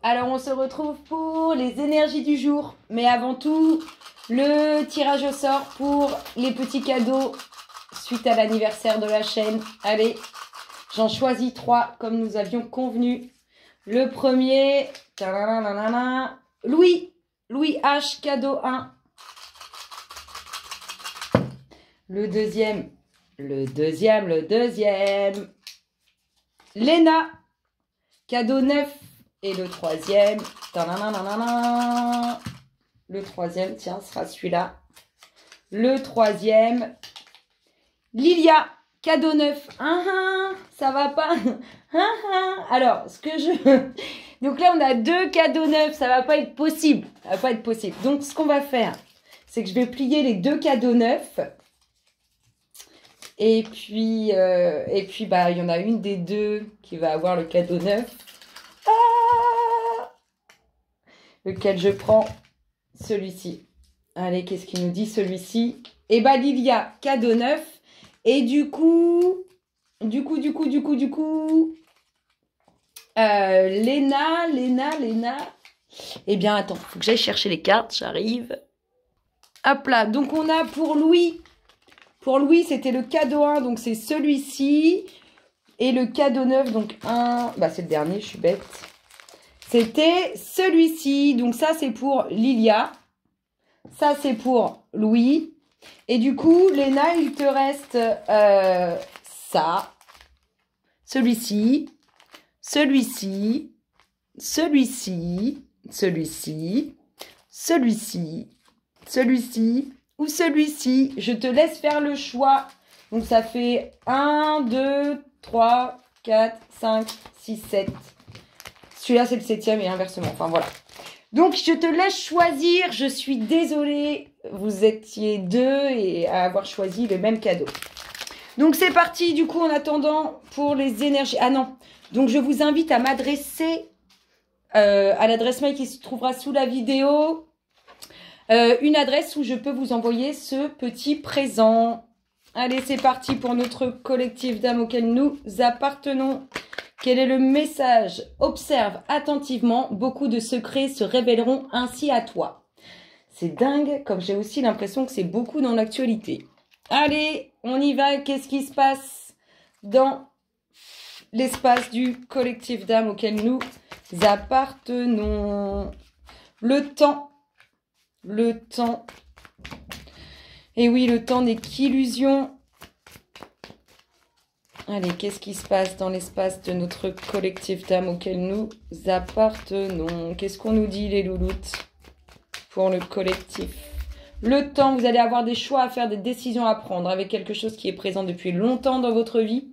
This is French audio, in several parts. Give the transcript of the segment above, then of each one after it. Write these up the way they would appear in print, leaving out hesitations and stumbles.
Alors on se retrouve pour les énergies du jour. Mais avant tout, le tirage au sort pour les petits cadeaux suite à l'anniversaire de la chaîne. Allez, j'en choisis 3 comme nous avions convenu. Le premier, Louis H, cadeau 1. Le deuxième, Léna, cadeau 9. Et le troisième, le troisième, tiens, sera celui-là. Le troisième, Lilia, cadeau 9. Ça va pas. Alors, ce que je... Donc là, on a 2 cadeaux 9. Ça va pas être possible. Ça va pas être possible. Donc, ce qu'on va faire, c'est que je vais plier les 2 cadeaux 9. Et puis, bah, il y en a une des 2 qui va avoir le cadeau 9. Lequel je prends? Celui-ci. Allez, qu'est-ce qu'il nous dit celui-ci? Et bah, Lilia, cadeau 9. Et du coup, Léna. Eh bien, attends, faut que j'aille chercher les cartes, j'arrive. Hop là, donc on a pour Louis. Pour Louis, c'était le cadeau 1, donc c'est celui-ci. Et le cadeau 9, donc 1, bah c'est le dernier, je suis bête. C'était celui-ci. Donc ça, c'est pour Lilia. Ça, c'est pour Louis. Et du coup, Léna, il te reste ça. Celui-ci. Celui-ci. Celui-ci. Celui-ci. Celui-ci. Celui-ci. Ou celui-ci. Je te laisse faire le choix. Donc ça fait 1, 2, 3, 4, 5, 6, 7. Celui-là, c'est le 7e et inversement. Enfin, voilà. Donc, je te laisse choisir. Je suis désolée. Vous étiez 2 et à avoir choisi le même cadeau. Donc, c'est parti. Du coup, en attendant, pour les énergies... Ah non. Donc, je vous invite à m'adresser à l'adresse mail qui se trouvera sous la vidéo. Une adresse où je peux vous envoyer ce petit présent. Allez, c'est parti pour notre collectif d'âmes auquel nous appartenons. Quel est le message? Observe attentivement, beaucoup de secrets se révéleront ainsi à toi. C'est dingue, comme j'ai aussi l'impression que c'est beaucoup dans l'actualité. Allez, on y va. Qu'est-ce qui se passe dans l'espace du collectif d'âmes auquel nous appartenons? Le temps. Le temps. Et oui, le temps n'est qu'illusion. Allez, qu'est-ce qui se passe dans l'espace de notre collectif d'âmes auquel nous appartenons? Qu'est-ce qu'on nous dit, les louloutes, pour le collectif? Le temps, vous allez avoir des choix à faire, des décisions à prendre avec quelque chose qui est présent depuis longtemps dans votre vie.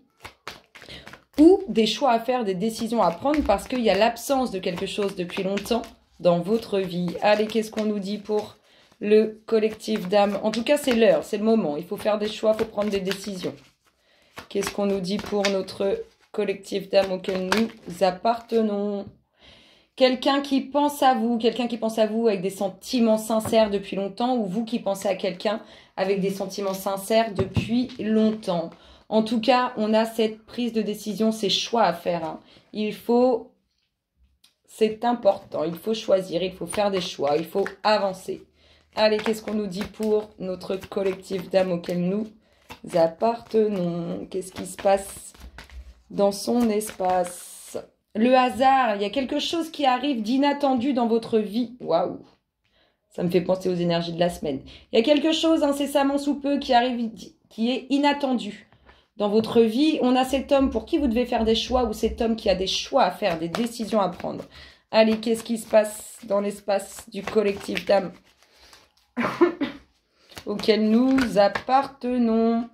Ou des choix à faire, des décisions à prendre parce qu'il y a l'absence de quelque chose depuis longtemps dans votre vie. Allez, qu'est-ce qu'on nous dit pour le collectif d'âmes? En tout cas, c'est l'heure, c'est le moment. Il faut faire des choix, il faut prendre des décisions. Qu'est-ce qu'on nous dit pour notre collectif d'âmes auquel nous appartenons? Quelqu'un qui pense à vous avec des sentiments sincères depuis longtemps, ou vous qui pensez à quelqu'un avec des sentiments sincères depuis longtemps. En tout cas, on a cette prise de décision, ces choix à faire. Hein. C'est important, il faut choisir, il faut faire des choix, il faut avancer. Allez, qu'est-ce qu'on nous dit pour notre collectif d'âmes auquel nous appartenons? Qu'est-ce qui se passe dans son espace? Le hasard, il y a quelque chose qui arrive d'inattendu dans votre vie. Waouh! Ça me fait penser aux énergies de la semaine. Il y a quelque chose incessamment sous peu qui arrive, qui est inattendu dans votre vie. On a cet homme pour qui vous devez faire des choix, ou cet homme qui a des choix à faire, des décisions à prendre. Allez, qu'est-ce qui se passe dans l'espace du collectif d'âmes auquel nous appartenons?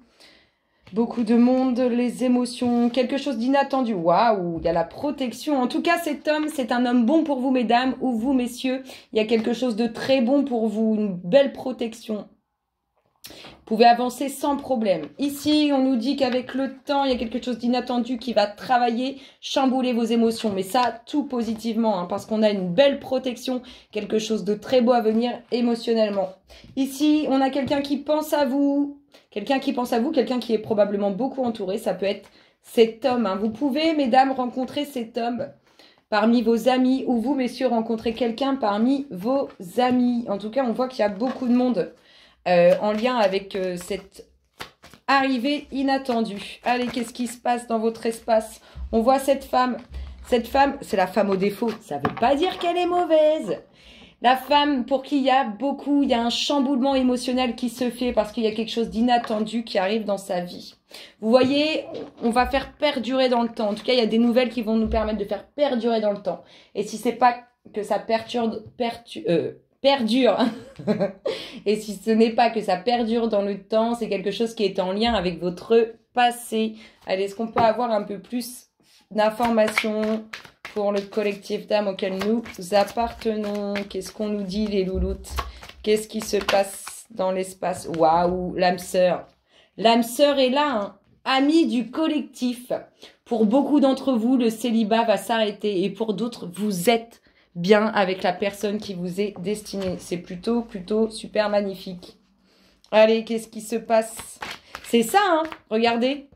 Beaucoup de monde, les émotions, quelque chose d'inattendu. Waouh, il y a la protection. En tout cas, cet homme, c'est un homme bon pour vous, mesdames, ou vous, messieurs. Il y a quelque chose de très bon pour vous, une belle protection. Vous pouvez avancer sans problème. Ici, on nous dit qu'avec le temps, il y a quelque chose d'inattendu qui va travailler, chambouler vos émotions. Mais ça, tout positivement, hein, parce qu'on a une belle protection, quelque chose de très beau à venir émotionnellement. Ici, on a quelqu'un qui pense à vous. Quelqu'un qui pense à vous, quelqu'un qui est probablement beaucoup entouré. Ça peut être cet homme. Hein. Vous pouvez, mesdames, rencontrer cet homme parmi vos amis, ou vous, messieurs, rencontrez quelqu'un parmi vos amis. En tout cas, on voit qu'il y a beaucoup de monde en lien avec cette arrivée inattendue. Allez, qu'est-ce qui se passe dans votre espace? On voit cette femme. Cette femme, c'est la femme au défaut. Ça ne veut pas dire qu'elle est mauvaise. La femme pour qui il y a un chamboulement émotionnel qui se fait parce qu'il y a quelque chose d'inattendu qui arrive dans sa vie. Vous voyez, on va faire perdurer dans le temps. En tout cas, il y a des nouvelles qui vont nous permettre de faire perdurer dans le temps. Et si c'est pas que ça perdure, et si ce n'est pas que ça perdure dans le temps, c'est quelque chose qui est en lien avec votre passé. Allez, est-ce qu'on peut avoir un peu plus d'informations pour le collectif d'âmes auquel nous appartenons? Qu'est-ce qu'on nous dit, les louloutes? Qu'est-ce qui se passe dans l'espace? Waouh, l'âme sœur. L'âme sœur est là, hein. Amie du collectif. Pour beaucoup d'entre vous, le célibat va s'arrêter. Et pour d'autres, vous êtes bien avec la personne qui vous est destinée. C'est plutôt super magnifique. Allez, qu'est-ce qui se passe? C'est ça, hein. Regardez.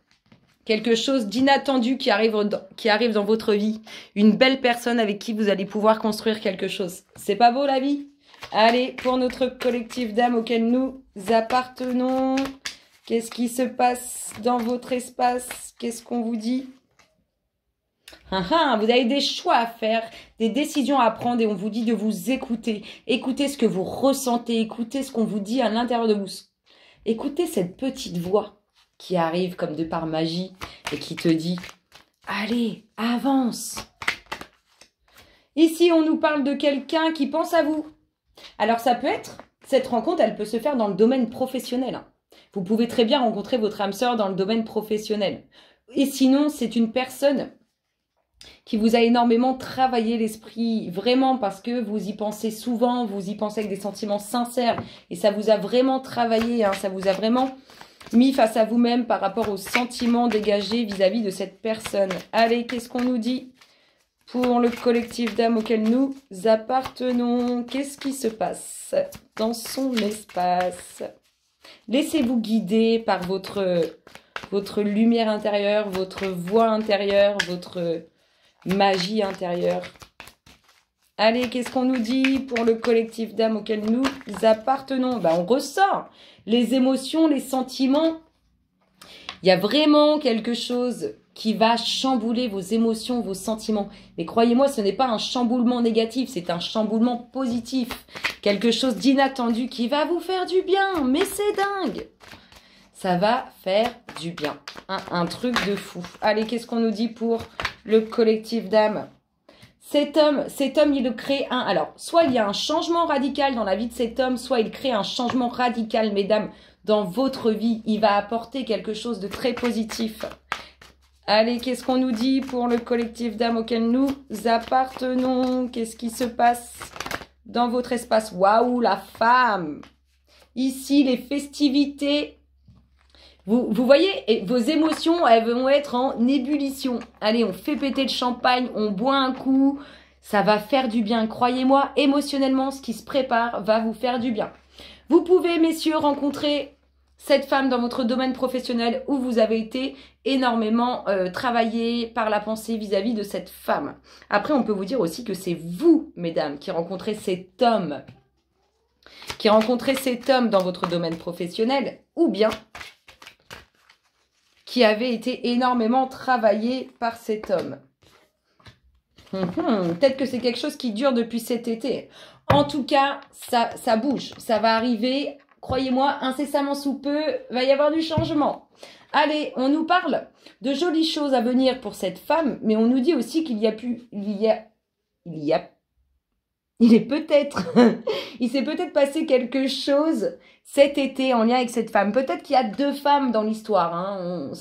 Quelque chose d'inattendu qui arrive dans votre vie. Une belle personne avec qui vous allez pouvoir construire quelque chose. C'est pas beau la vie? Allez, pour notre collectif d'âmes auquel nous appartenons, qu'est-ce qui se passe dans votre espace? Qu'est-ce qu'on vous dit? Vous avez des choix à faire, des décisions à prendre et on vous dit de vous écouter. Écoutez ce que vous ressentez, écoutez ce qu'on vous dit à l'intérieur de vous. Écoutez cette petite voix qui arrive comme de par magie et qui te dit « Allez, avance !» Ici, on nous parle de quelqu'un qui pense à vous. Alors, ça peut être, cette rencontre, elle peut se faire dans le domaine professionnel. Vous pouvez très bien rencontrer votre âme sœur dans le domaine professionnel. Et sinon, c'est une personne qui vous a énormément travaillé l'esprit, vraiment parce que vous y pensez souvent, vous y pensez avec des sentiments sincères et ça vous a vraiment travaillé, hein, ça vous a vraiment mis face à vous-même par rapport aux sentiments dégagés vis-à-vis de cette personne. Allez, qu'est-ce qu'on nous dit pour le collectif d'âmes auquel nous appartenons? Qu'est-ce qui se passe dans son espace? Laissez-vous guider par votre lumière intérieure, votre voix intérieure, votre magie intérieure. Allez, qu'est-ce qu'on nous dit pour le collectif d'âmes auquel nous appartenons? On ressort les émotions, les sentiments. Il y a vraiment quelque chose qui va chambouler vos émotions, vos sentiments. Mais croyez-moi, ce n'est pas un chamboulement négatif, c'est un chamboulement positif. Quelque chose d'inattendu qui va vous faire du bien. Mais c'est dingue! Ça va faire du bien. Un truc de fou. Allez, qu'est-ce qu'on nous dit pour le collectif d'âmes? Cet homme, il crée alors, soit il y a un changement radical dans la vie de cet homme, soit il crée un changement radical, mesdames, dans votre vie. Il va apporter quelque chose de très positif. Allez, qu'est-ce qu'on nous dit pour le collectif d'âmes auquel nous appartenons? Qu'est-ce qui se passe dans votre espace? Waouh, la femme! Ici, les festivités. Vous voyez, et vos émotions, elles vont être en ébullition. Allez, on fait péter le champagne, on boit un coup, ça va faire du bien. Croyez-moi, émotionnellement, ce qui se prépare va vous faire du bien. Vous pouvez, messieurs, rencontrer cette femme dans votre domaine professionnel où vous avez été énormément travaillé par la pensée vis-à-vis de cette femme. Après, on peut vous dire aussi que c'est vous, mesdames, qui rencontrez cet homme. Qui rencontrez cet homme dans votre domaine professionnel ou bien qui avait été énormément travaillé par cet homme. Peut-être que c'est quelque chose qui dure depuis cet été. En tout cas, ça bouge. Ça va arriver, croyez-moi, incessamment sous peu, va y avoir du changement. Allez, on nous parle de jolies choses à venir pour cette femme, mais on nous dit aussi qu'il il s'est peut-être passé quelque chose cet été en lien avec cette femme. Peut-être qu'il y a deux femmes dans l'histoire. Hein.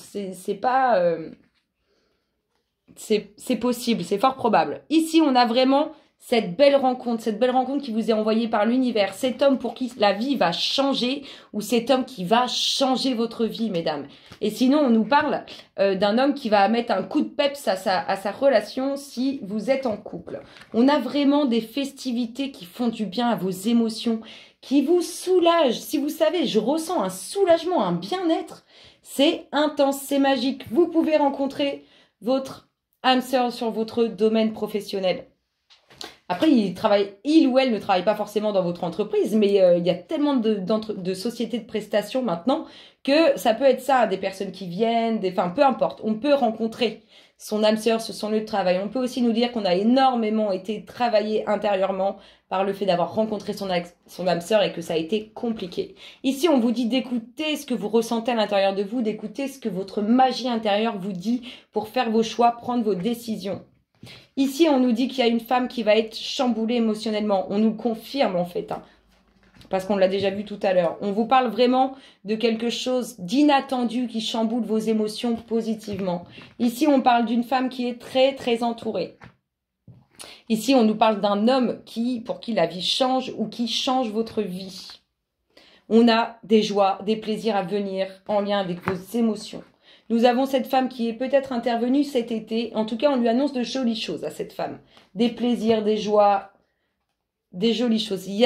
C'est possible, c'est fort probable. Ici, on a vraiment cette belle rencontre qui vous est envoyée par l'univers. Cet homme pour qui la vie va changer ou cet homme qui va changer votre vie, mesdames. Et sinon, on nous parle d'un homme qui va mettre un coup de peps à sa relation si vous êtes en couple. On a vraiment des festivités qui font du bien à vos émotions, qui vous soulagent. Si vous savez, je ressens un soulagement, un bien-être. C'est intense, c'est magique. Vous pouvez rencontrer votre âme sœur sur votre domaine professionnel. Après, il ou elle ne travaille pas forcément dans votre entreprise, mais il y a tellement de sociétés de prestations maintenant que ça peut être ça, des personnes qui viennent, enfin peu importe, on peut rencontrer son âme sœur sur son lieu de travail. On peut aussi nous dire qu'on a énormément été travaillé intérieurement par le fait d'avoir rencontré son âme sœur et que ça a été compliqué. Ici, on vous dit d'écouter ce que vous ressentez à l'intérieur de vous, d'écouter ce que votre magie intérieure vous dit pour faire vos choix, prendre vos décisions. Ici, on nous dit qu'il y a une femme qui va être chamboulée émotionnellement. On nous confirme en fait, hein, parce qu'on l'a déjà vu tout à l'heure. On vous parle vraiment de quelque chose d'inattendu qui chamboule vos émotions positivement. Ici, on parle d'une femme qui est très, très entourée. Ici, on nous parle d'un homme pour qui la vie change ou qui change votre vie. On a des joies, des plaisirs à venir en lien avec vos émotions. Nous avons cette femme qui est peut-être intervenue cet été. En tout cas, on lui annonce de jolies choses à cette femme. Des plaisirs, des joies, des jolies choses. Il y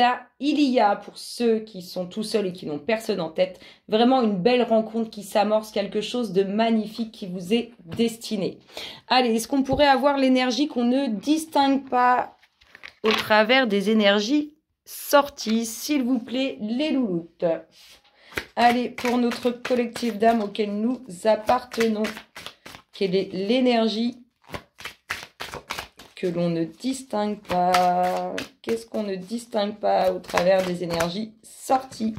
a, pour ceux qui sont tout seuls et qui n'ont personne en tête, vraiment une belle rencontre qui s'amorce, quelque chose de magnifique qui vous est destiné. Allez, est-ce qu'on pourrait avoir l'énergie qu'on ne distingue pas au travers des énergies sorties, s'il vous plaît, les louloutes? Allez, pour notre collectif d'âmes auquel nous appartenons, quelle est l'énergie que l'on ne distingue pas? Qu'est-ce qu'on ne distingue pas au travers des énergies sorties?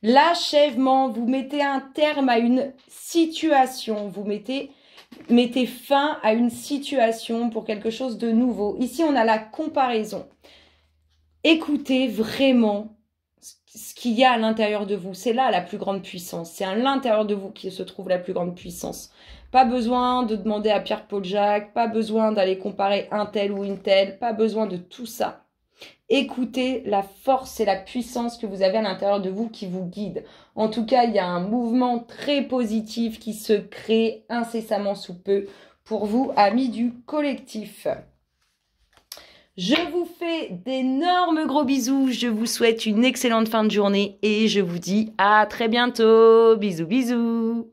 L'achèvement, vous mettez un terme à une situation, vous mettez fin à une situation pour quelque chose de nouveau. Ici, on a la comparaison. Écoutez vraiment ce qu'il y a à l'intérieur de vous. C'est là la plus grande puissance. C'est à l'intérieur de vous qui se trouve la plus grande puissance. Pas besoin de demander à Pierre-Paul Jacques, pas besoin d'aller comparer un tel ou une telle, pas besoin de tout ça. Écoutez la force et la puissance que vous avez à l'intérieur de vous qui vous guide. En tout cas, il y a un mouvement très positif qui se crée incessamment sous peu pour vous, amis du collectif. Je vous fais d'énormes gros bisous, je vous souhaite une excellente fin de journée et je vous dis à très bientôt. Bisous, bisous.